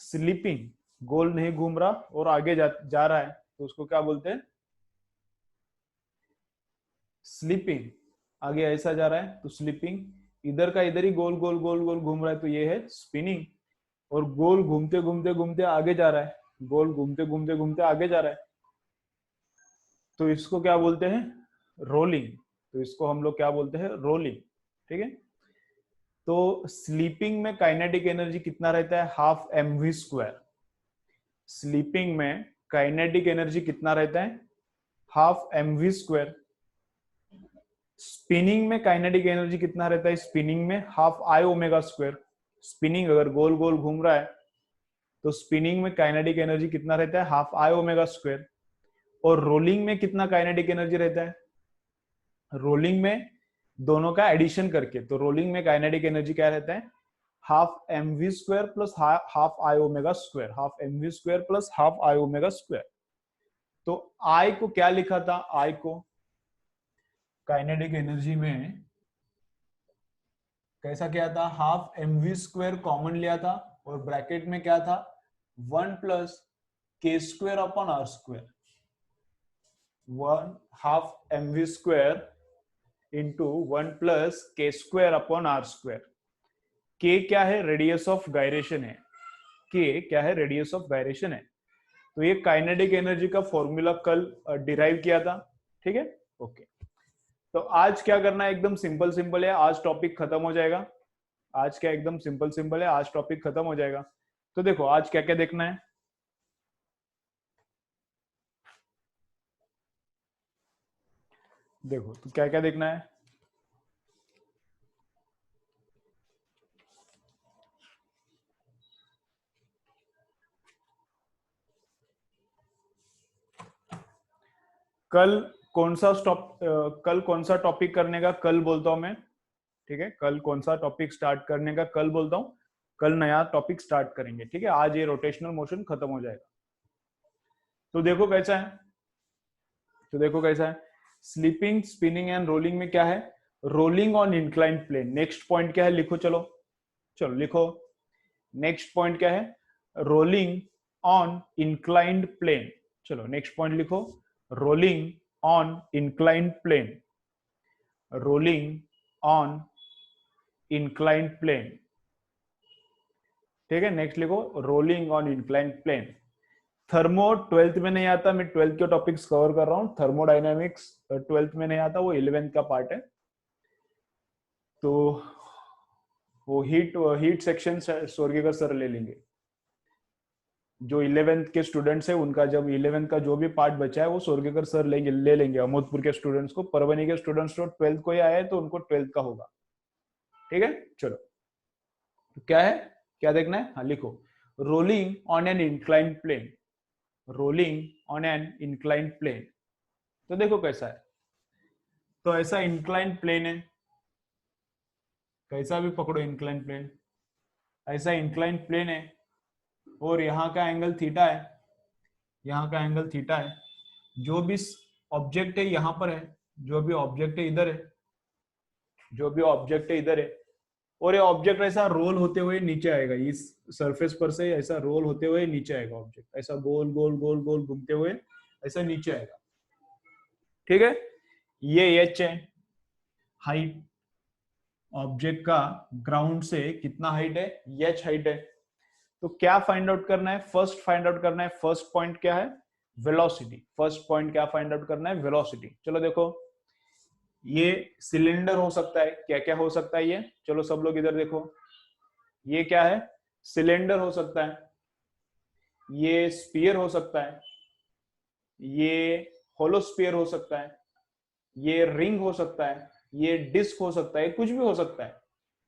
Sleeping, गोल नहीं घूम रहा और आगे जा रहा है, तो उसको क्या बोलते हैं? स्लीपिंग। आगे ऐसा जा रहा है तो स्लीपिंग, इधर का इधर ही गोल गोल गोल गोल घूम रहा है तो ये है स्पिनिंग। और गोल घूमते घूमते घूमते आगे जा रहा है, गोल घूमते घूमते घूमते आगे जा रहा है, तो इसको क्या बोलते हैं? रोलिंग। तो इसको हम लोग क्या बोलते हैं? रोलिंग। ठीक है। तो स्लीपिंग में काइनेटिक एनर्जी कितना रहता है? Half m v square. Sleeping में काइनेटिक एनर्जी कितना रहता है? Half m v square. Spinning में काइनेटिक एनर्जी कितना रहता है? स्पिनिंग में half I omega square. Spinning अगर गोल गोल घूम रहा है तो स्पिनिंग में काइनेटिक एनर्जी कितना रहता है? Half I omega square. और रोलिंग में कितना काइनेटिक एनर्जी रहता है? रोलिंग में दोनों का एडिशन करके, तो रोलिंग में काइनेटिक एनर्जी क्या रहता है? Half m v square plus half I omega square. Half m v square plus half I omega square. तो आई को क्या लिखा था? आई को काइनेटिक एनर्जी में कैसा किया था? Half m v square common लिया था और ब्रैकेट में क्या था? 1 प्लस के square upon are square. 1 half m v square into 1 plus के square upon are square. K क्या है? रेडियस ऑफ गायरेशन है। के क्या है? रेडियस ऑफ गायरेशन है। तो ये काइनेटिक एनर्जी का फॉर्मूला कल डिराइव किया था। ठीक है, ओके। तो आज क्या करना है? एकदम सिंपल सिंपल है, आज टॉपिक खत्म हो जाएगा। आज क्या एकदम सिंपल सिंपल है, आज टॉपिक खत्म हो जाएगा। तो देखो आज क्या क्या देखना है। देखो तो क्या क्या देखना है। कल कल कौन सा टॉपिक करने का कल बोलता हूं मैं। ठीक है, कल कौन सा टॉपिक स्टार्ट करने का कल बोलता हूं। कल नया टॉपिक स्टार्ट करेंगे। ठीक है, आज ये रोटेशनल मोशन खत्म हो जाएगा। तो देखो कैसा है, तो देखो कैसा है। स्लीपिंग, स्पिनिंग एंड रोलिंग में क्या है? Rolling on inclined plane. Next point क्या है? लिखो, चलो चलो लिखो। नेक्स्ट पॉइंट क्या है? Rolling on inclined plane. चलो नेक्स्ट पॉइंट लिखो। Rolling on inclined plane. Rolling on inclined plane. ठीक है, नेक्स्ट लिखो rolling on inclined plane. Thermo 12th में नहीं आता, मैं 12th के टॉपिक्स कवर कर रहा हूँ। थर्मोडायनेमिक्स 12th में नहीं आता, वो 11th का पार्ट है। तो वो हीट सेक्शन स्वर्गीकर सर ले लेंगे। जो 11th के स्टूडेंट्स है उनका जब 11th का जो भी पार्ट बचा है वो स्वर्गीकर सर ले लेंगे अमोदपुर के स्टूडेंट्स को। परवनी के स्टूडेंट्स तो 12th को ही आया है तो उनको 12th का होगा। ठीक है, चलो तो क्या है, क्या देखना है? हाँ लिखो, rolling on an inclined plane. Rolling on an inclined plane. तो देखो कैसा है। तो ऐसा इंक्लाइंड प्लेन है, कैसा भी पकड़ो इंक्लाइंड प्लेन। ऐसा इंक्लाइंड प्लेन है और यहाँ का एंगल थीटा है, यहाँ का एंगल थीटा है। जो भी ऑब्जेक्ट है यहाँ पर है, जो भी ऑब्जेक्ट है इधर है, जो भी ऑब्जेक्ट है इधर है। और ये ऑब्जेक्ट ऐसा रोल होते हुए नीचे आएगा, इस सरफेस पर से ऐसा रोल होते हुए नीचे आएगा ऑब्जेक्ट, ऐसा गोल गोल गोल गोल घूमते हुए ऐसा नीचे आएगा। ठीक है, ये एच है, हाइट ऑब्जेक्ट का ग्राउंड से कितना हाइट है? एच हाइट है। तो क्या फाइंड आउट करना है? फर्स्ट फाइंड आउट करना है, फर्स्ट पॉइंट क्या है? वेलोसिटी। फर्स्ट पॉइंट क्या फाइंड आउट करना है? वेलोसिटी। चलो देखो, ये सिलेंडर हो सकता है, क्या क्या हो सकता है ये? चलो सब लोग इधर देखो, ये क्या है? सिलेंडर हो सकता है, ये स्फीयर हो सकता है, ये होलो स्फीयर हो सकता है, ये रिंग हो सकता है, ये डिस्क हो सकता है, कुछ भी हो सकता है।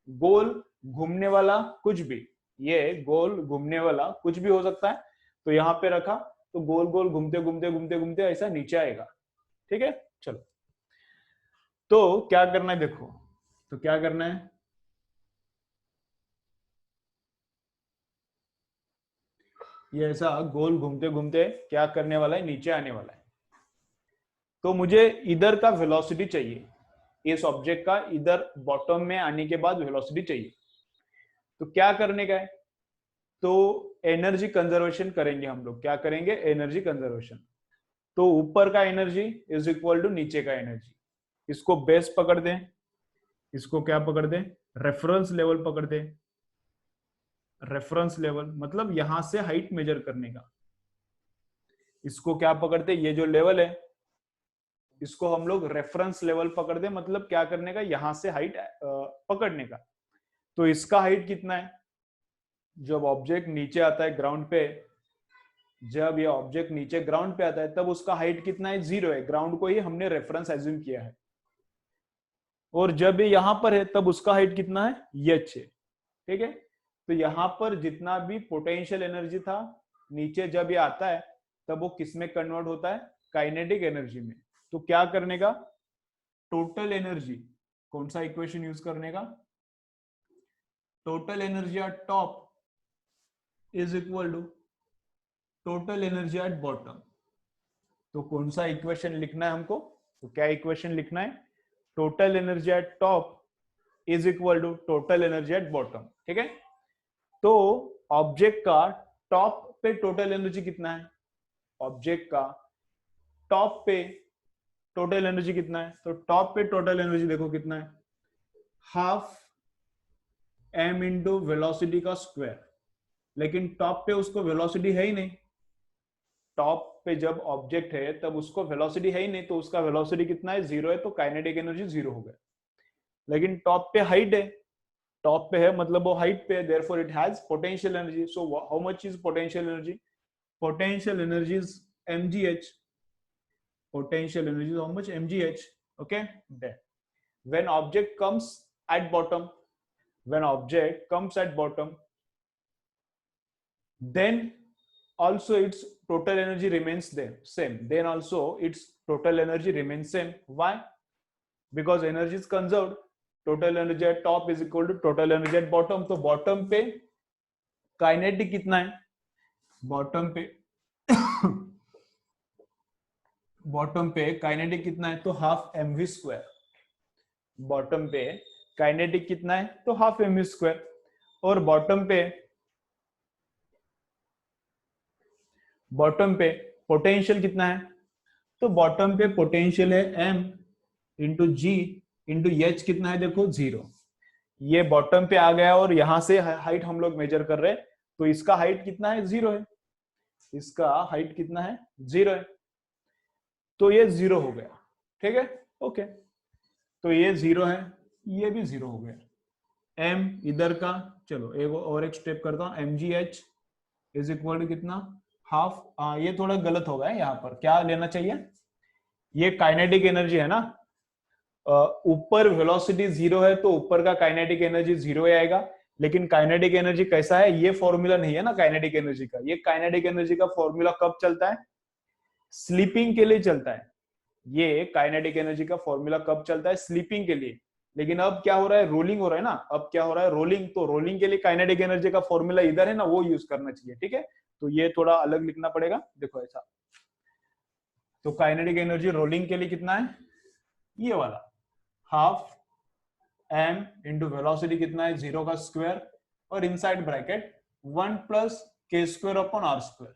गोल घूमने वाला कुछ भी, ये गोल घूमने वाला कुछ भी हो सकता है। तो यहां पे रखा तो गोल गोल घूमते घूमते घूमते घूमते ऐसा नीचे आएगा। ठीक है, चलो तो क्या करना है देखो, तो क्या करना है? ये ऐसा गोल घूमते घूमते क्या करने वाला है? नीचे आने वाला है। तो मुझे इधर का वेलोसिटी चाहिए, इस ऑब्जेक्ट का इधर बॉटम में आने के बाद वेलोसिटी चाहिए। तो क्या करने का है? तो एनर्जी कंजर्वेशन करेंगे हम लोग, क्या करेंगे, एनर्जी कंजर्वेशन। तो ऊपर का एनर्जी इज इक्वल टू नीचे का एनर्जी, इसको बेस पकड़ दें, इसको क्या पकड़ दें, रेफरेंस लेवल पकड़ दें। रेफरेंस लेवल मतलब यहां से हाइट मेजर करने का, इसको क्या पकड़ते, ये जो लेवल है इसको हम लोग रेफरेंस लेवल पकड़ दे, मतलब क्या करने का, यहां से हाइट पकड़ने का। तो इसका हाइट कितना है, जब ऑब्जेक्ट नीचे आता है ग्राउंड पे, जब ये ऑब्जेक्ट नीचे ग्राउंड पे आता है तब उसका हाइट कितना है, 0 है, ग्राउंड को ही हमने रेफरेंस एज्यूम किया है। और जब ये यहां पर है तब उसका हाइट कितना है, h है, ठीक है। तो यहां पर जितना भी पोटेंशियल एनर्जी था, नीचे जब ये आता है तब वो किस में कन्वर्ट होता है, काइनेटिक एनर्जी में। तो क्या करने का, टोटल एनर्जी, कौन सा इक्वेशन यूज करने का, total energy at top is equal to total energy at bottom. तो कौन सा इक्वेशन लिखना है हमको, तो क्या इक्वेशन लिखना है, total energy at top is equal to total energy at bottom, ठीक है। तो ऑब्जेक्ट का टॉप पे टोटल एनर्जी कितना है, ऑब्जेक्ट का टॉप पे टोटल एनर्जी कितना है, तो टॉप पे टोटल एनर्जी देखो कितना है, हाफ m इंटू वेलोसिटी का स्क्वायर। लेकिन टॉप पे उसको वेलोसिटी है ही नहीं, टॉप पे जब ऑब्जेक्ट है तब उसको वेलोसिटी है ही नहीं, तो उसका वेलोसिटी कितना है, 0 है, तो काइनेटिक एनर्जी 0 हो गया। लेकिन टॉप पे हाइट है, टॉप पे है मतलब वो हाइट पे है, therefore it has potential energy. So how much is potential energy, potential energy is mgh, potential energy is how much, mgh, okay. Then when object comes at bottom, when object comes at bottom, then also its total energy remains there same, then also its total energy remains same. Why? Because energy is conserved, total energy at top is equal to total energy at bottom। तो bottom पे kinetic कितना है, bottom पे bottom पे kinetic कितना है, तो half mv square. Bottom पे काइनेटिक कितना है, तो हाफ mv स्क्वायर। और बॉटम पे पोटेंशियल कितना है, तो बॉटम पे पोटेंशियल है m इंटू जी इंटू एच, कितना है देखो 0। ये बॉटम पे आ गया और यहां से हाइट हम लोग मेजर कर रहे हैं, तो इसका हाइट कितना है, 0 है, इसका हाइट कितना है, 0 है, तो ये 0 हो गया, ठीक है, ओके। तो ये 0 है, ये भी 0 हो गया। m इधर का, चलो एक और एक स्टेप करता हूं, m g h is equal to कितना, हाफ, ये थोड़ा गलत हो गया है, यहाँ पर क्या लेना चाहिए, ये काइनेटिक एनर्जी है ना, ऊपर वेलोसिटी 0 है तो ऊपर का काइनेटिक एनर्जी 0 आएगा। लेकिन काइनेटिक एनर्जी कैसा है, ये फॉर्मूला नहीं है ना काइनेटिक एनर्जी का, ये काइनेटिक एनर्जी का फॉर्मूला कब चलता है, स्लीपिंग के लिए चलता है। ये काइनेटिक एनर्जी का फॉर्मूला कब चलता है, स्लीपिंग के लिए। लेकिन अब क्या हो रहा है, रोलिंग हो रहा है ना, अब क्या हो रहा है, रोलिंग। तो रोलिंग के लिए काइनेटिक एनर्जी का फॉर्मूला इधर है ना, वो यूज करना चाहिए, ठीक है। तो ये थोड़ा अलग लिखना पड़ेगा, देखो ऐसा। तो काइनेटिक एनर्जी रोलिंग के लिए कितना है, ये वाला हाफ m इंटू वेलोसिटी कितना है, 0 का स्क्वायर, और इनसाइड ब्रैकेट 1 प्लस के स्क्वायर अपॉन आर स्क्वायर,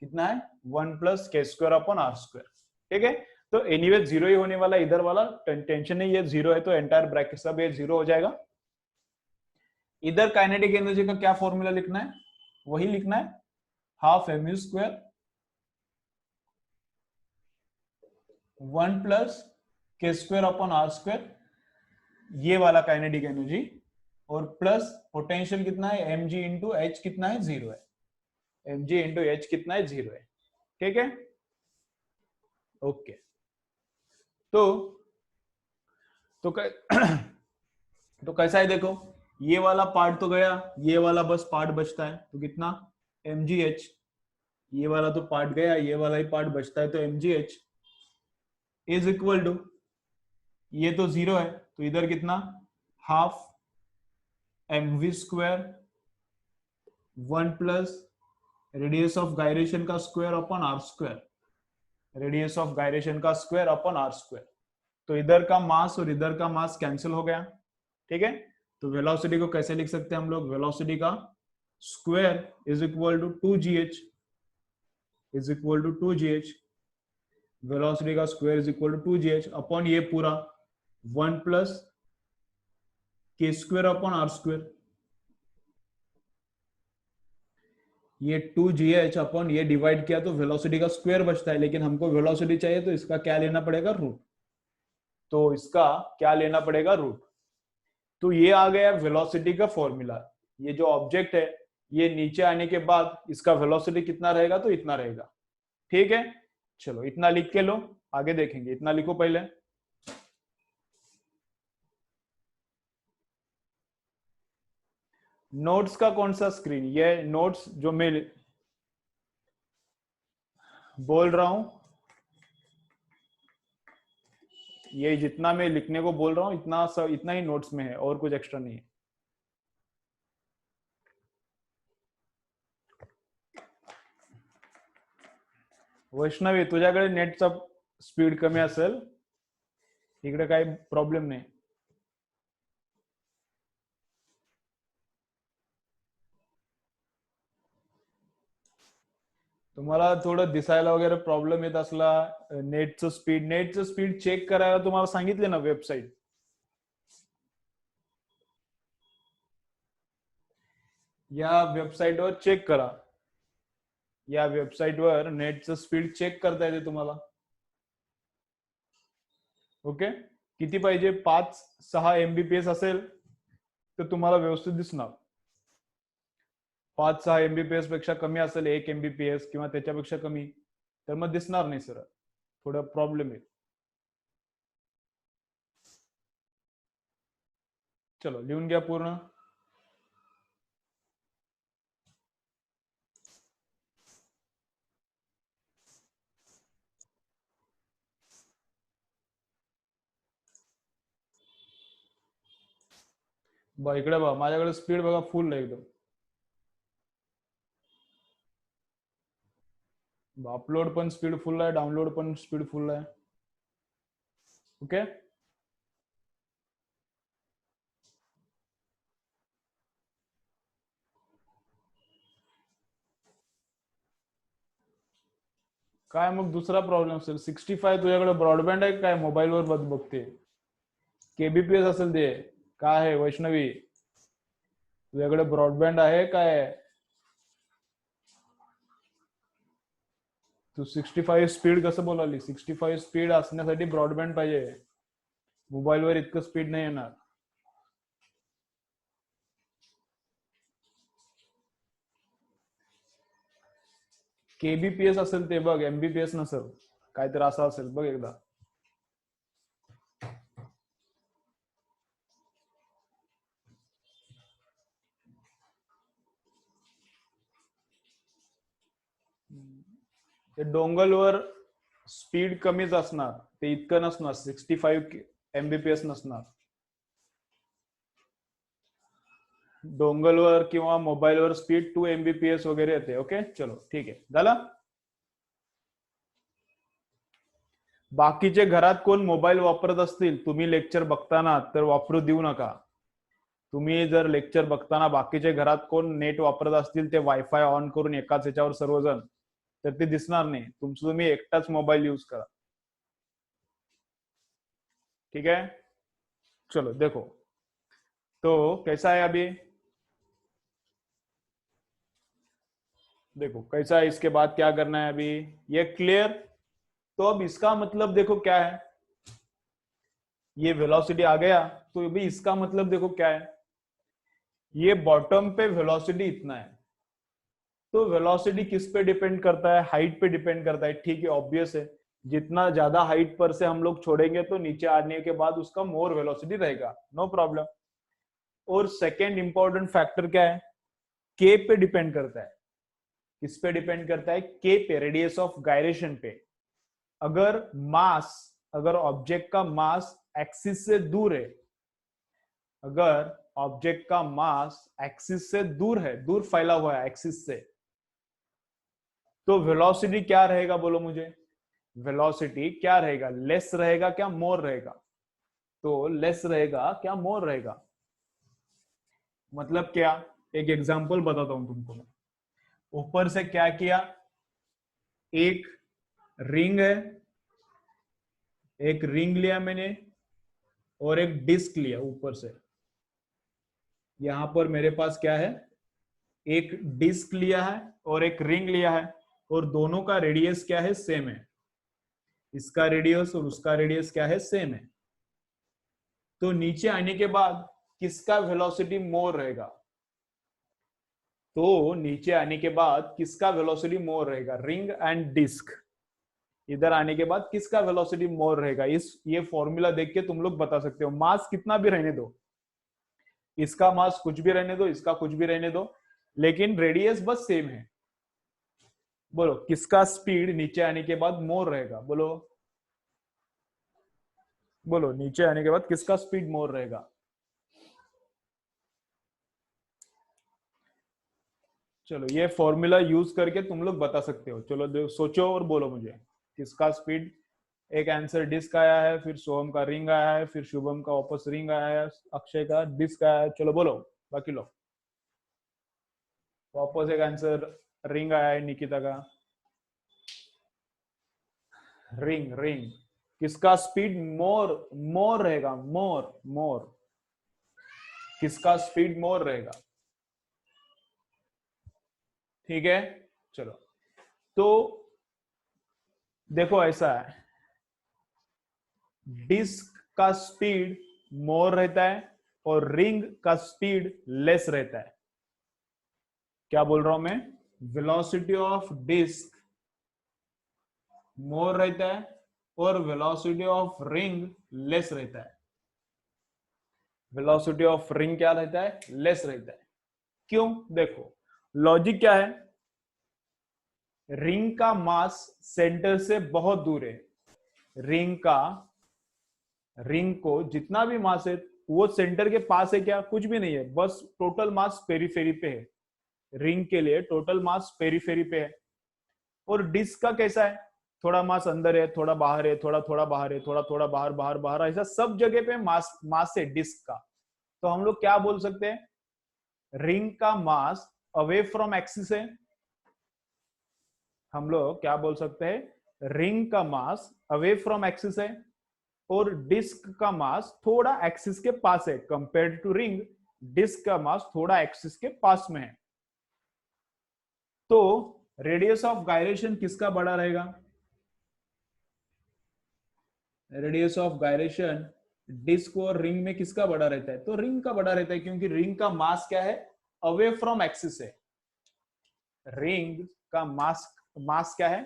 कितना है 1 प्लस के स्क्वायर अपॉन आर स्क्वायर, ठीक है। तो एनीवे 0 ही होने वाला, इधर वाला टेंशन नहीं, ये 0 है तो एंटायर ब्रैकेट सब ये 0 हो जाएगा। इधर काइनेटिक एनर्जी का क्या फॉर्मूला लिखना है, वही लिखना है, half m u square 1 plus के स्क्वायर अपॉन आर स्क्वायर, ये वाला काइनेटिक एनर्जी, और प्लस पोटेंशियल कितना है, एम जी इंटू एच कितना है, 0 है, एम जी इंटू एच कितना है, 0 है, ठीक है, ओके। तो तो तो कैसा है देखो, ये वाला पार्ट तो गया, ये वाला बस पार्ट बचता है, तो कितना mgh, ये वाला तो पार्ट गया, ये वाला ही पार्ट बचता है, तो mgh इज इक्वल टू, ये तो 0 है तो इधर कितना, half mv square 1 plus radius of gyration का square upon are square, radius of gyration का स्क्वायर अपॉन आर स्क्वायर। तो इधर का मास और इधर का मास कैंसिल हो गया, ठीक है। तो वेलोसिटी को कैसे लिख सकते हैं हम लोग, वेलोसिटी का square is equal to 2gh, is equal to 2gh, velocity का square is equal to 2gh upon ये पूरा 1 प्लस के स्क्वायर अपॉन आर स्क्वायर, ये 2gh अपॉन ये डिवाइड किया तो वेलोसिटी का स्क्वायर बचता है, लेकिन हमको वेलोसिटी चाहिए तो इसका क्या लेना पड़ेगा, रूट। तो इसका क्या लेना पड़ेगा, रूट। तो ये आ गया वेलोसिटी का फॉर्मूला। ये जो ऑब्जेक्ट है ये नीचे आने के बाद इसका वेलोसिटी कितना रहेगा, तो इतना रहेगा। ठीक है, चलो इतना लिख के लो, आगे देखेंगे। इतना लिखो पहले। नोट्स का कौन सा स्क्रीन, ये नोट्स जो मैं बोल रहा हूं, ये जितना मैं लिखने को बोल रहा हूं इतना ही नोट्स में है, और कुछ एक्स्ट्रा नहीं है। वैष्णवी, तुझ्याकडे नेटचा स्पीड कमी असेल, इकडे काही प्रॉब्लेम नाही। तुम्हाला थोडं दिसायला वगैरे प्रॉब्लेम येत असला, नेटचं स्पीड चेक करायला तुम्हाला सांगितले ना वेबसाईट, या वेबसाईटवर चेक करा। या वेबसाईटवर नेटचं स्पीड चेक करता येते तुम्हाला। ओके, किती पाहिजे, 5-6 MBPS असेल तर तुम्हाला व्यवस्थित दिसणार। 5-6 MBPS पेक्षा कमी असेल, 1 MBPS किंवा त्याच्यापेक्षा कमी, तर मग दिसणार नाही सर, थोडं प्रॉब्लेम आहे। चलो लिहून घ्या पूर्ण। इकडे बघा, माझ्याकडे स्पीड बघा फुल आहे एकदम। अपलोड पण स्पीड फुल आहे, डाउनलोड पण स्पीड फुल आहे। ओके, काय मग दुसरा प्रॉब्लेम असेल। 65 तुझ्याकडे ब्रॉडबँड आहे काय, मोबाईलवर बघते, KBPS असेल ते, काय आहे वैष्णवी, तुझ्याकडे ब्रॉडबँड आहे काय? तू 65 स्पीड कसं बोलाली, 65 स्पीड असण्यासाठी ब्रॉडबँड पाहिजे, मोबाईलवर इतकं स्पीड नाही येणार। KBPS असेल ते बघ, MBPS नसेल, काहीतरी असं असेल बघ एकदा। ते डोंगलवर स्पीड कमीच असणार, ते इतकं नसणार, 65 MBPS नसणार डोंगलवर किंवा मोबाईलवर स्पीड 2 MBPS वगैरे येते। ओके, चलो ठीक आहे, झालं। बाकीचे घरात कोण मोबाईल वापरत असतील, तुम्ही लेक्चर बघताना, तर वापरू देऊ नका। तुम्ही जर लेक्चर बघताना बाकीचे घरात कोण नेट वापरत असतील, ते वायफाय ऑन करून एकाच ह्याच्यावर सर्वजण, तर ते दिसणार नाही, तुमचं तुम्ही एकटाच मोबाईल यूज करा। ठीक है, चलो देखो तो कैसा है अभी, देखो कैसा है, इसके बाद क्या करना है अभी, ये क्लियर। तो अब इसका मतलब देखो क्या है, ये वेलोसिटी आ गया, तो अभी इसका मतलब देखो क्या है, ये बॉटम पे वेलोसिटी इतना है, तो वेलोसिटी किस पे डिपेंड करता है, हाइट पे डिपेंड करता है। ठीक है, ऑब्वियस है, जितना ज्यादा हाइट पर से हम लोग छोड़ेंगे तो नीचे आने के बाद उसका मोर वेलोसिटी रहेगा, नो प्रॉब्लम। और सेकेंड इंपॉर्टेंट फैक्टर क्या है, के पे डिपेंड करता है। किस पे डिपेंड करता है, के पे, रेडियस ऑफ गायरेशन पे। अगर ऑब्जेक्ट का मास एक्सिस से दूर है, अगर ऑब्जेक्ट का मास एक्सिस से दूर है, दूर फैला हुआ है एक्सिस से, तो वेलोसिटी क्या रहेगा, बोलो मुझे, वेलोसिटी क्या रहेगा, लेस रहेगा क्या मोर रहेगा, तो लेस रहेगा क्या मोर रहेगा। मतलब क्या, एक एग्जांपल बताता हूं तुमको मैं। ऊपर से क्या किया, एक रिंग है, एक रिंग लिया मैंने और एक डिस्क लिया ऊपर से। यहां पर मेरे पास क्या है, एक डिस्क लिया है और एक रिंग लिया है, और दोनों का रेडियस क्या है, सेम है। इसका रेडियस और उसका रेडियस क्या है, सेम है। तो नीचे आने के बाद किसका वेलोसिटी मोर रहेगा, तो नीचे आने के बाद किसका वेलोसिटी मोर रहेगा, रिंग एंड डिस्क। इधर आने के बाद किसका वेलोसिटी मोर रहेगा, इस ये फॉर्मूला देख के तुम लोग बता सकते हो। मास कितना भी रहने दो, इसका मास कुछ भी रहने दो, इसका कुछ भी रहने दो, लेकिन रेडियस बस सेम है। बोलो किसका स्पीड नीचे आने के बाद मोर रहेगा, बोलो बोलो, नीचे आने के बाद किसका स्पीड मोर रहेगा। चलो ये फॉर्मूला यूज करके तुम लोग बता सकते हो। चलो सोचो और बोलो मुझे किसका स्पीड। एक आंसर डिस्क आया है, फिर सोहम का रिंग आया है, फिर शुभम का वापस रिंग आया है, अक्षय का डिस्क आया है। चलो बोलो बाकी लोग। वापस एक आंसर रिंग आया है निकिता का, रिंग रिंग। किसका स्पीड मोर मोर रहेगा, मोर मोर, किसका स्पीड मोर रहेगा। ठीक है, चलो। तो देखो ऐसा है, डिस्क का स्पीड मोर रहता है और रिंग का स्पीड लेस रहता है। क्या बोल रहा हूं मैं, वेलोसिटी ऑफ डिस्क मोर रहता है और वेलोसिटी ऑफ रिंग लेस रहता है। वेलोसिटी ऑफ रिंग क्या रहता है, लेस रहता है। क्यों, देखो लॉजिक क्या है, रिंग का मास सेंटर से बहुत दूर है। रिंग का, रिंग को जितना भी मास है वो सेंटर के पास है क्या, कुछ भी नहीं है, बस टोटल मास पेरीफेरी पे है। रिंग के लिए टोटल मास पेरीफेरी पे है। और डिस्क का कैसा है, थोड़ा मास अंदर है, थोड़ा बाहर है, थोड़ा थोड़ा बाहर है, थोड़ा थोड़ा बाहर बाहर बाहर, ऐसा सब जगह पे मास मास है डिस्क का। तो हम लोग क्या बोल सकते हैं, रिंग का मास अवे फ्रॉम एक्सिस है। हम लोग क्या बोल सकते हैं, रिंग का मास अवे फ्रॉम एक्सिस है और डिस्क का मास थोड़ा एक्सिस के पास है। कंपेयर टू रिंग, डिस्क का मास थोड़ा एक्सिस के पास में है। तो रेडियस ऑफ गायरेशन किसका बड़ा रहेगा, रेडियस ऑफ गायरेशन डिस्क और रिंग में किसका बड़ा रहता है, तो रिंग का बड़ा रहता है, क्योंकि रिंग का मास क्या है, अवे फ्रॉम एक्सिस है। रिंग का मास, मास क्या है,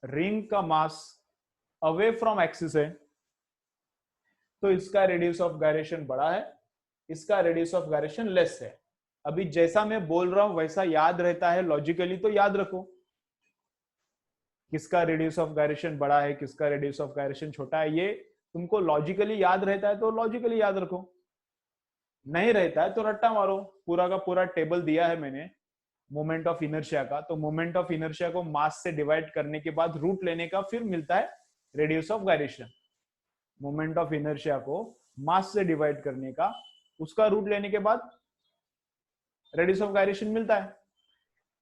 रिंग का मास अवे फ्रॉम एक्सिस है, तो इसका रेडियस ऑफ गायरेशन बड़ा है, इसका रेडियस ऑफ गायरेशन लेस है। अभी जैसा मैं बोल रहा हूं वैसा याद रहता है लॉजिकली, तो याद रखो किसका रेडियस ऑफ गायरेशन बड़ा है, किसका रेडियस ऑफ गायरेशन छोटा है। ये तुमको लॉजिकली याद रहता है तो लॉजिकली याद रखो, नहीं रहता है तो रट्टा मारो। पूरा का पूरा टेबल दिया है मैंने मोमेंट ऑफ इनर्शिया का, तो मोमेंट ऑफ इनर्शिया को मास से डिवाइड करने के बाद रूट लेने का फिर मिलता है radius of gyration. Moment of inertia को मास से डिवाइड करने का, उसका रूट लेने के बाद रेडियस ऑफ गायरेशन मिलता है।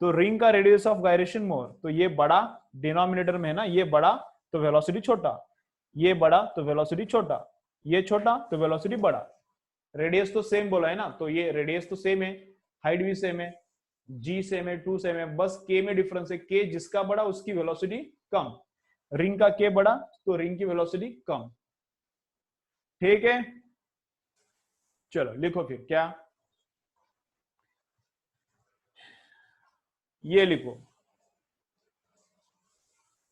तो रिंग का रेडियस ऑफ गायरेशन मोर, तो ये बड़ा डिनोमिनेटर में है ना, ये बड़ा तो वेलोसिटी छोटा, ये बड़ा तो वेलोसिटी छोटा, ये छोटा तो वेलोसिटी बड़ा। रेडियस तो सेम बोला है ना, तो ये रेडियस तो सेम है, हाइट भी सेम है, जी सेम है, टू सेम है, बस के में डिफरेंस है। के जिसका बड़ा उसकी वेलोसिटी कम, रिंग का के बड़ा तो रिंग की वेलोसिटी कम। ठीक है, चलो लिखो फिर क्या, ये लिखो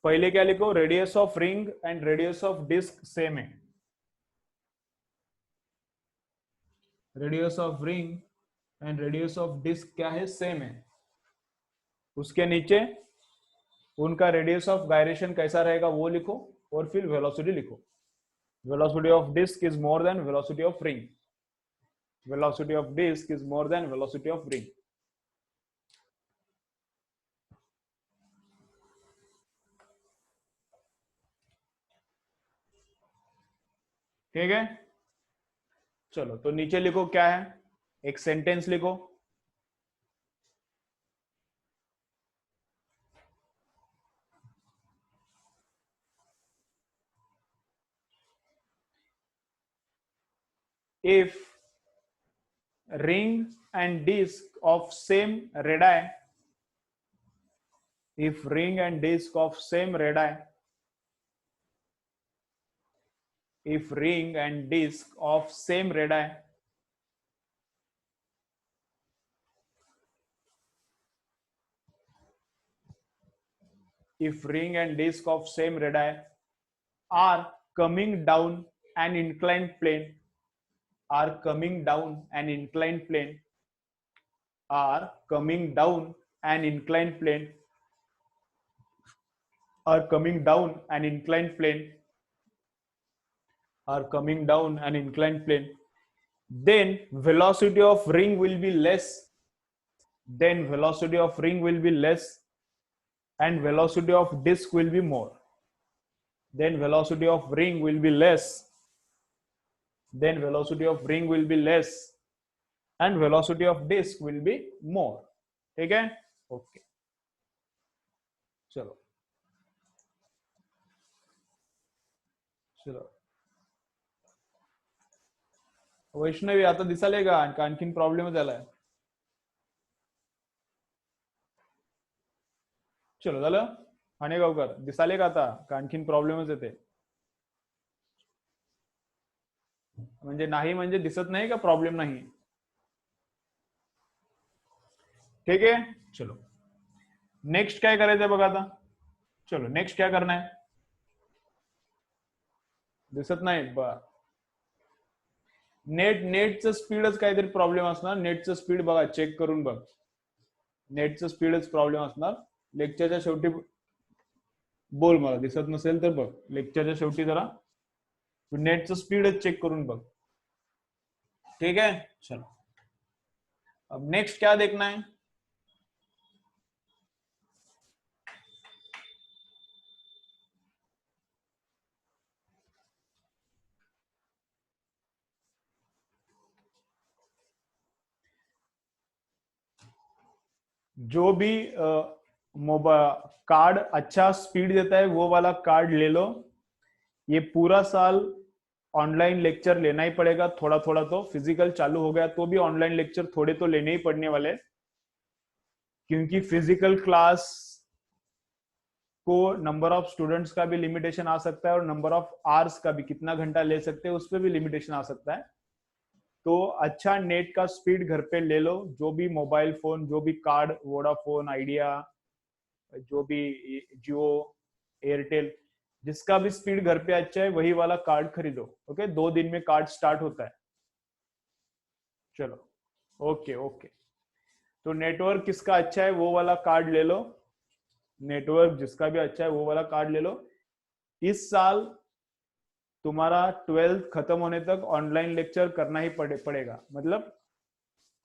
पहले, क्या लिखो, radius of ring and radius of disc same है। Radius of ring and radius of disc क्या है, सेम है। उसके नीचे उनका रेडियस ऑफ गायरेशन कैसा रहेगा वो लिखो, और फिर वेलोसिटी लिखो। Velocity of disc is more than velocity of ring, velocity of disk is more than velocity of ring। ठीक है, चलो तो नीचे लिखो क्या है, एक सेंटेंस लिखो। If ring and disk of same radii, if ring and disk of same radii, if ring and disk of same radii if ring and disk of same radii are coming down an inclined plane, are coming down an inclined plane, are coming down an inclined plane, are coming down an inclined plane, are coming down an inclined plane, then velocity of ring will be less, then velocity of ring will be less, and velocity of disk will be more. Then velocity of ring will be less, then velocity of ring will be less, and velocity of disk will be more. ठीक है? Okay, चलो चलो वैष्णवी आता दिसाले का आणखीन problem झालाय? चलो झालं. हाणेगावकर दिसाले का आता का आणखीन प्रॉब्लेमच येते? म्हणजे नाही म्हणजे दिसत नाही का प्रॉब्लेम नाही? ठीक है, चलो नेक्स्ट काय करायचंय बघा आता. चलो नेक्स्ट क्या करना है? दिसत नाही. नेटचं स्पीडच काहीतरी प्रॉब्लेम असणार. नेटचं स्पीड बघा, चेक करून बघ. नेटचं स्पीडच प्रॉब्लेम असणार. लेक्चरच्या शेवटी बोल, मला दिसत नसेल तर बघ. लेक्चरच्या शेवटी जरा नेटचं स्पीडच चेक करून बघ. ठीक है, चलो अब नेक्स्ट क्या देखना है? जो भी मोबाइल कार्ड अच्छा स्पीड देता है वो वाला कार्ड ले लो. ये पूरा साल ऑनलाइन लेक्चर लेना ही पड़ेगा थोड़ा थोड़ा. तो फिजिकल चालू हो गया तो भी ऑनलाइन लेक्चर थोड़े तो लेने ही पड़ने वाले, क्योंकि फिजिकल क्लास को नंबर ऑफ स्टूडेंट्स का भी लिमिटेशन आ सकता है और नंबर ऑफ आवर्स का भी, कितना घंटा ले सकते हैं उस पर भी लिमिटेशन आ सकता है. तो अच्छा नेट का स्पीड घर पे ले लो. जो भी मोबाइल फोन, जो भी कार्ड, वोडाफोन, आइडिया, जो भी जियो, एयरटेल, जिसका भी स्पीड घर पे अच्छा है वही वाला कार्ड खरीदो. ओके, 2 दिन में कार्ड स्टार्ट होता है. चलो ओके ओके. तो नेटवर्क किसका अच्छा है वो वाला कार्ड ले लो. नेटवर्क जिसका भी अच्छा है वो वाला कार्ड ले लो. इस साल तुम्हारा 12th खत्म होने तक ऑनलाइन लेक्चर करना ही पड़ेगा. मतलब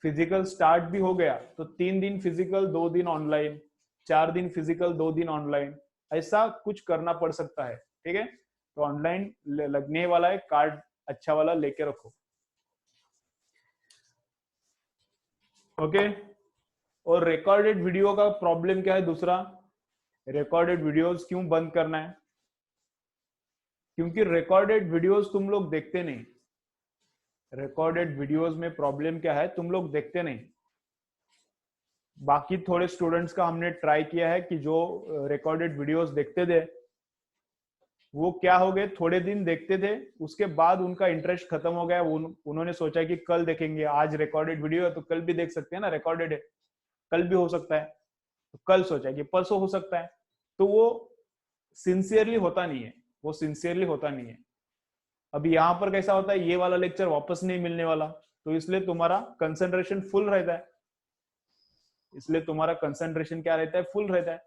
फिजिकल स्टार्ट भी हो गया तो 3 दिन फिजिकल, 2 दिन ऑनलाइन, 4 दिन फिजिकल, 2 दिन ऑनलाइन, ऐसा कुछ करना पड़ सकता है. ठीक है, तो ऑनलाइन लगने वाला है कार्ड अच्छा वाला लेके रखो. ओके. और रिकॉर्डेड वीडियो का प्रॉब्लम क्या है? दूसरा, रिकॉर्डेड वीडियोस क्यों बंद करना है? क्योंकि रिकॉर्डेड वीडियोस तुम लोग देखते नहीं. रिकॉर्डेड वीडियोस में प्रॉब्लम क्या है? तुम लोग देखते नहीं. बाकी थोड़े स्टूडेंट्स का हमने ट्राई किया है कि जो रिकॉर्डेड वीडियोस देखते थे वो क्या हो गए, थोड़े दिन देखते थे उसके बाद उनका इंटरेस्ट खत्म हो गया. उन्होंने सोचा कि कल देखेंगे, आज रिकॉर्डेड वीडियो है तो कल भी देख सकते हैं ना, रिकॉर्डेड है, कल भी हो सकता है. तो कल सोचा कि परसों हो सकता है. तो वो सिंसियरली होता नहीं है, वो सिंसियरली होता नहीं है. अभी यहाँ पर कैसा होता है, ये वाला लेक्चर वापस नहीं मिलने वाला, तो इसलिए तुम्हारा कंसंट्रेशन फुल रहता है. इसलिए तुम्हारा कंसंट्रेशन क्या रहता है? फुल रहता है.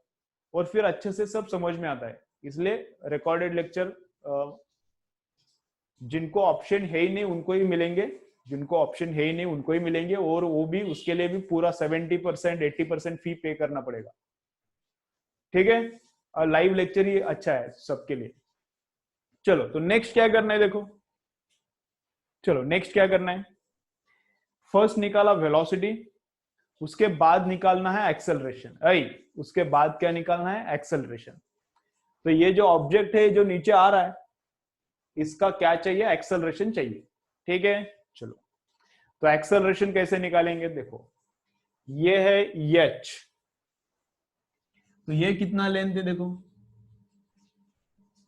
और फिर अच्छे से सब समझ में आता है. इसलिए रिकॉर्डेड लेक्चर जिनको ऑप्शन है ही नहीं उनको ही मिलेंगे, जिनको ऑप्शन है ही नहीं उनको ही मिलेंगे, और वो भी उसके लिए भी पूरा 70% 80% फी पे करना पड़ेगा. ठीक है, लाइव लेक्चर ही अच्छा है सबके लिए. चलो तो नेक्स्ट क्या करना है देखो. चलो नेक्स्ट क्या करना है? फर्स्ट निकाला वेलोसिटी, उसके बाद निकालना है एक्सेलरेशन। उसके बाद क्या निकालना है? एक्सेलरेशन। तो ये जो ऑब्जेक्ट है जो नीचे आ रहा है, इसका क्या चाहिए? एक्सेलरेशन चाहिए। ठीक है, चलो तो एक्सेलरेशन कैसे निकालेंगे? देखो ये है एच, तो ये कितना लेंथ है? देखो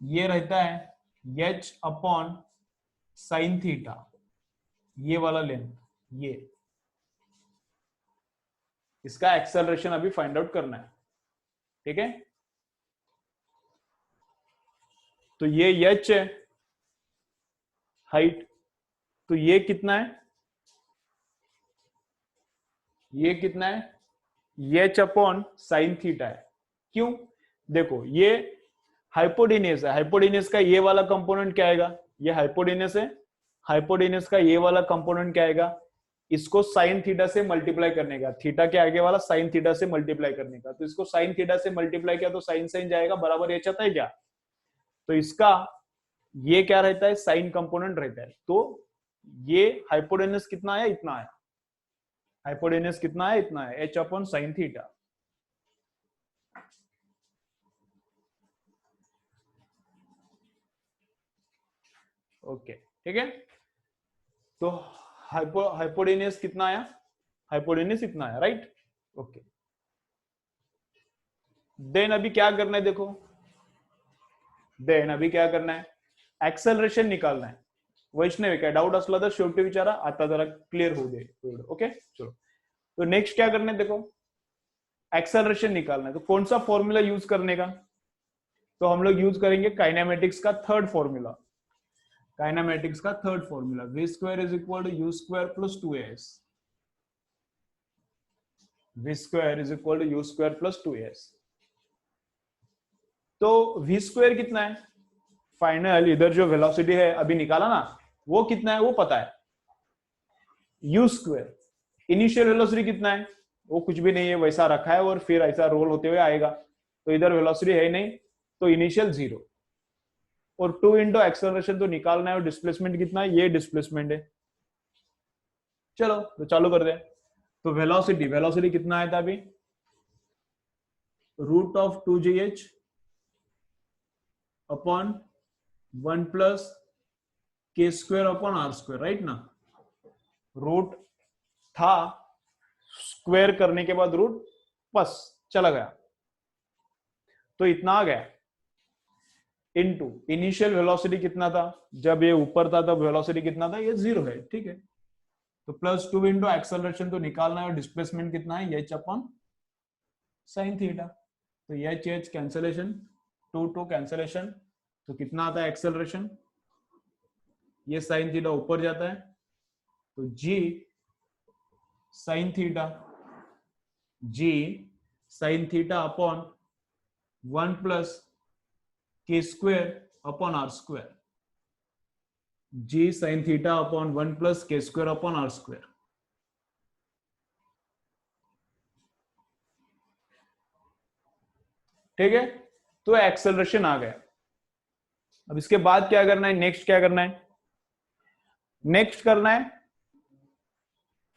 ये रहता है एच अपॉन साइन थीटा, ये वाला लेंथ, ये इसका एक्सेलरेशन अभी फाइंड आउट करना है। ठीक है, तो ये एच है हाइट, तो ये कितना है? ये कितना है? एच अपॉन साइन थीटा है। क्यों? देखो ये हाइपोटेन्यूज है, हाइपोटेन्यूज का ये वाला कंपोनेंट क्या आएगा? ये हाइपोटेन्यूज है, हाइपोटेन्यूज का ये वाला कंपोनेंट क्या आएगा? इसको साइन थीटा से मल्टीप्लाई करने का, थीटा के आगे वाला साइन थीटा से मल्टीप्लाई करने का, तो इसको साइन थीटा से मल्टीप्लाई किया तो साइन साइन जाएगा, बराबर एच आता है क्या? तो इसका ये क्या रहता है? साइन कंपोनेंट रहता है। तो ये हाइपोटेन्यूज कितना है? इतना है। हाइपोटेन्यूज कितना है? इतना है, H upon sine theta. Okay, ठीक है, तो हाइपोटेन्यूज कितना आया? हाइपोटेन्यूज इतना आया, राइट? ओके, देन अभी क्या करना है? देखो देन अभी क्या करना है? एक्सेलरेशन निकालना है। वैष्णवी काय डाउट असला तर शेवटी विचारा, आता जरा क्लियर होऊ दे। ओके, चलो तो नेक्स्ट क्या करना है? देखो एक्सेलरेशन निकालना है, तो कौन सा फॉर्मूला यूज करने का? तो हम लोग यूज करेंगे काइनेमेटिक्स का थर्ड फॉर्मूला। काइनेमेटिक्स का third formula, v square is equal to u square plus 2as। V square is equal to u square plus 2as। तो वी स्क्वायर कितना है? फाइनल इधर जो वेलोसिटी है अभी निकाला ना, वो कितना है वो पता है, यू स्क्वायर। इनिशियल वेलोसिटी कितना है? वो कुछ भी नहीं है, वैसा रखा है और फिर ऐसा रोल होते हुए आएगा, तो इधर वेलोसिटी है नहीं, तो इनिशियल 0 और 2 इंटू एक्सेलरेशन तो निकालना है, और डिस्प्लेसमेंट कितना है? ये डिस्प्लेसमेंट है। चलो तो चालू कर दे। तो वेलोसिटी, वेलोसिटी कितना आया था अभी? Root of 2gh upon 1 plus के square upon are square, right ना? रूट था, स्क्वायर करने के बाद रूट बस चला गया, तो इतना आ गया। इनटू इनिशियल वेलोसिटी कितना था? जब ये ऊपर था तब वेलोसिटी कितना था? ये 0 है, ठीक है। तो प्लस 2 इंटू एक्सेलरेशन तो निकालना है, और डिस्प्लेसमेंट कितना है? H upon sine theta. तो एच एच कैंसलेशन, 2 2 कैंसलेशन, तो कितना आता है एक्सेलरेशन? ये साइन थीटा ऊपर जाता है, तो g sine theta, g sine theta upon 1 plus के square upon are square, g sine theta upon 1 plus के स्क्वायर अपॉन आर स्क्वायर। ठीक है, तो एक्सेलरेशन आ गया। अब इसके बाद क्या करना है? नेक्स्ट क्या करना है? नेक्स्ट करना है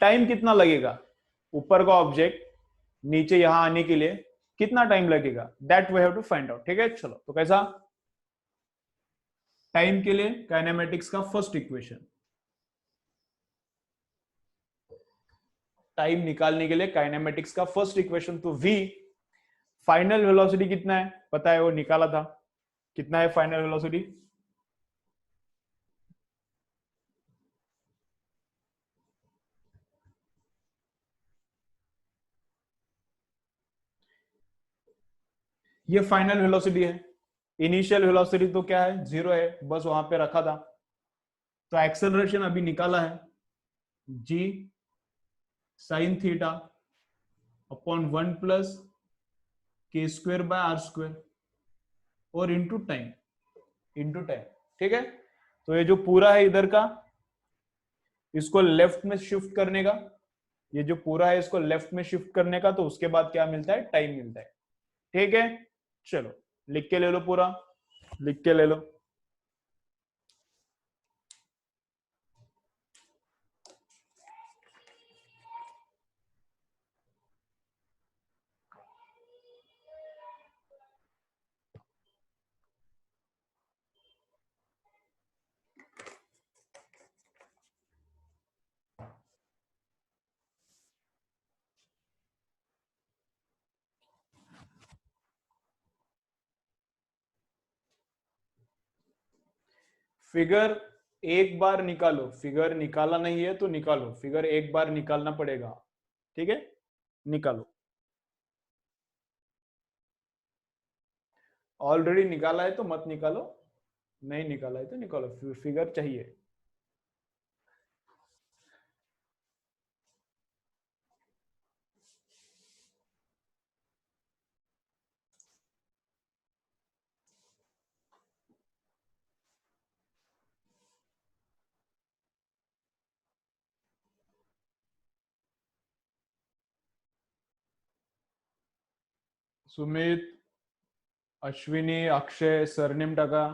टाइम कितना लगेगा ऊपर का ऑब्जेक्ट नीचे यहां आने के लिए, कितना टाइम लगेगा, that we have to find out. ठीक है, चलो तो कैसा? टाइम के लिए काइनेमेटिक्स का फर्स्ट इक्वेशन, टाइम निकालने के लिए काइनेमेटिक्स का फर्स्ट इक्वेशन, तो v फाइनल वेलोसिटी कितना है पता है, वो निकाला था। कितना है फाइनल वेलोसिटी? ये फाइनल वेलोसिटी है। इनिशियल वेलोसिटी तो क्या है? 0 है, बस वहां पे रखा था। तो एक्सेलरेशन अभी निकाला है, जी साइन थीटा अपॉन 1 प्लस के स्क्वायर बाय आर स्क्वायर और इंटू टाइम, इंटू टाइम। ठीक है, तो ये जो पूरा है इधर का, इसको लेफ्ट में शिफ्ट करने का, ये जो पूरा है इसको लेफ्ट में शिफ्ट करने का, तो उसके बाद क्या मिलता है? टाइम मिलता है। ठीक है, चलो लिख के ले लो, पूरा लिख के ले लो। फिगर एक बार निकालो, फिगर निकाला नहीं है तो निकालो, फिगर एक बार निकालना पड़ेगा, ठीक है, निकालो। ऑलरेडी निकाला है तो मत निकालो, नहीं निकाला है तो निकालो, फिगर चाहिए। सुमित, अश्विनी, अक्षय, सरनेम टाका.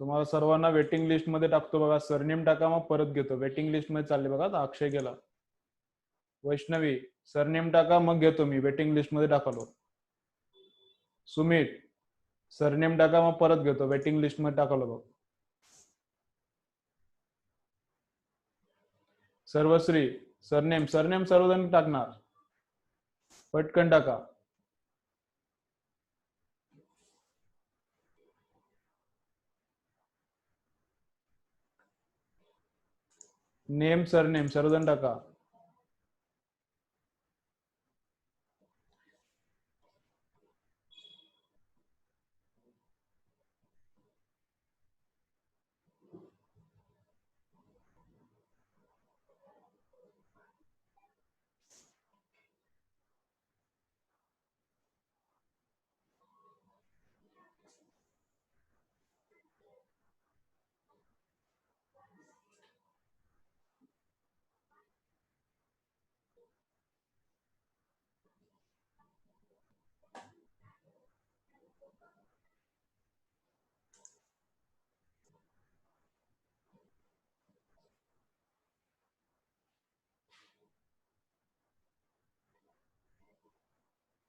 तुम्हाला सर्वांना वेटिंग लिस्ट मध्ये टाकतो बघा. सरनेम टाका, मग परत घेतो. वेटिंग लिस्ट मध्ये चालले बघा. आता अक्षय गेला. वैष्णवी, सरनेम टाका, मग घेतो मी. वेटिंग लिस्ट मध्ये टाकलो. सुमित, सरनेम टाका, मग परत घेतो. वेटिंग लिस्ट मध्ये टाकलो बघ. सर्वश्री, सरनेम, सरनेम सर्वजण टाकणार. पटकन टाका. नेम, सरनेम सर्वजण टाका.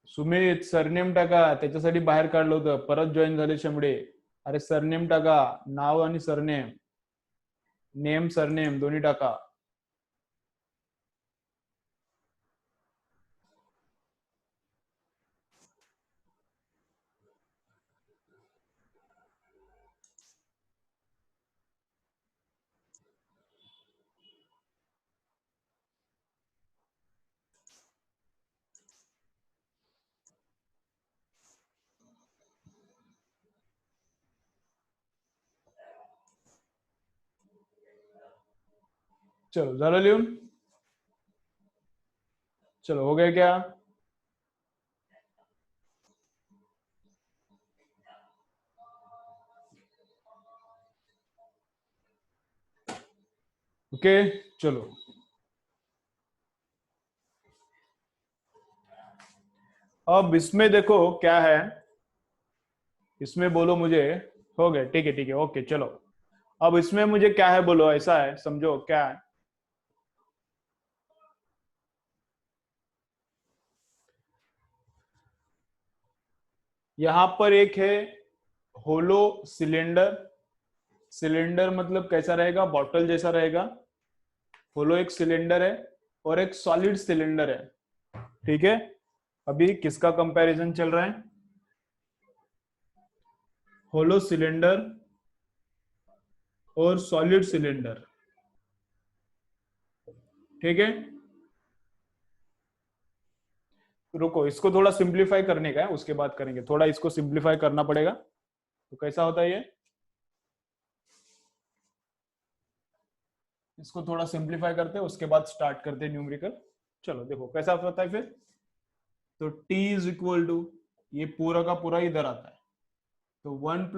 सुमित, सरनेम टाका. त्याच्यासाठी बाहेर काढलं होतं, परत जॉईन झाले शेंबडे. अरे सरनेम टाका, नाव आणि सरनेम. नेम, सरनेम दोन्ही टाका. चलो, झालं लिहून? चलो, हो गया क्या? ओके, चलो. अब इसमें देखो क्या है, इसमें बोलो मुझे. हो गया, ठीक है, ठीक है, ओके, चलो. अब इसमें मुझे क्या है बोलो, ऐसा है, समझो क्या है. यहां पर एक है होलो सिलेंडर. सिलेंडर मतलब कैसा रहेगा, बॉटल जैसा रहेगा. होलो एक सिलेंडर है, और एक सॉलिड सिलेंडर है, ठीक है. अभी किसका कंपैरिजन चल रहा है? होलो सिलेंडर और सॉलिड सिलेंडर, ठीक है. रुको, इसको थोड़ा सिंप्लीफाई करने का है, उसके बाद करेंगे. थोड़ा इसको सिंप्लीफाई करना पड़ेगा. तो कैसा होता है ये, इसको थोड़ा सिंप्लीफाई करते हैं, उसके बाद स्टार्ट करते हैं न्यूमेरिकल. चलो देखो कैसा होता है फिर. तो t इज इक्वल टू, ये पूरा का पूरा इधर आता है, तो 1 +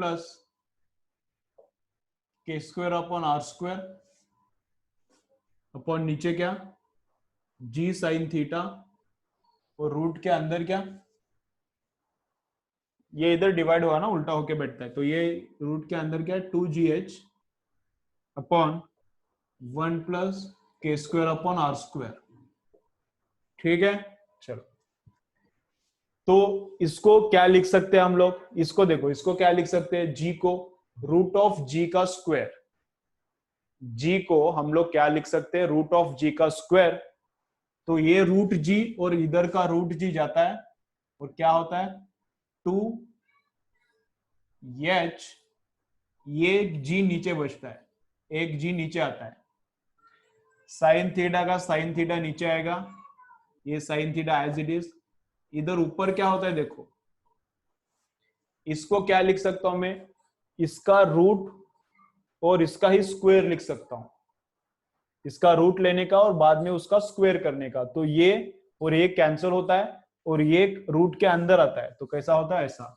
k square upon are square, upon नीचे क्या, g साइन थीटा, और रूट के अंदर क्या, ये इधर डिवाइड हुआ ना, उल्टा होके बैठता है, तो ये रूट के अंदर क्या है, 2gh upon 1 + k square upon are square, ठीक है. चलो, तो इसको क्या लिख सकते हैं हम लोग, इसको देखो, इसको क्या लिख सकते हैं, g को रूट ऑफ जी का स्क्वायर. g को हम लोग क्या लिख सकते हैं, रूट ऑफ जी का स्क्वायर. तो ये रूट जी और इधर का रूट जी जाता है, और क्या होता है, 2h ये जी नीचे बचता है, एक जी नीचे आता है, साइन थीटा का साइन थीटा नीचे आएगा, ये sine theta as it is. इधर ऊपर क्या होता है देखो, इसको क्या लिख सकता हूं मैं, इसका रूट और इसका ही स्क्वायर लिख सकता हूं, इसका रूट लेने का और बाद में उसका स्क्वायर करने का, तो ये और ये कैंसिल होता है और ये रूट के अंदर आता है, तो कैसा होता है ऐसा।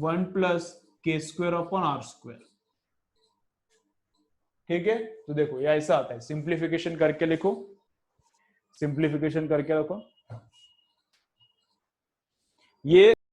1 + k² / r²। ठीक है, तो देखो ये ऐसा आता है, सिंप्लीफिकेशन करके लिखो, सिंप्लीफिकेशन करके रखो, ये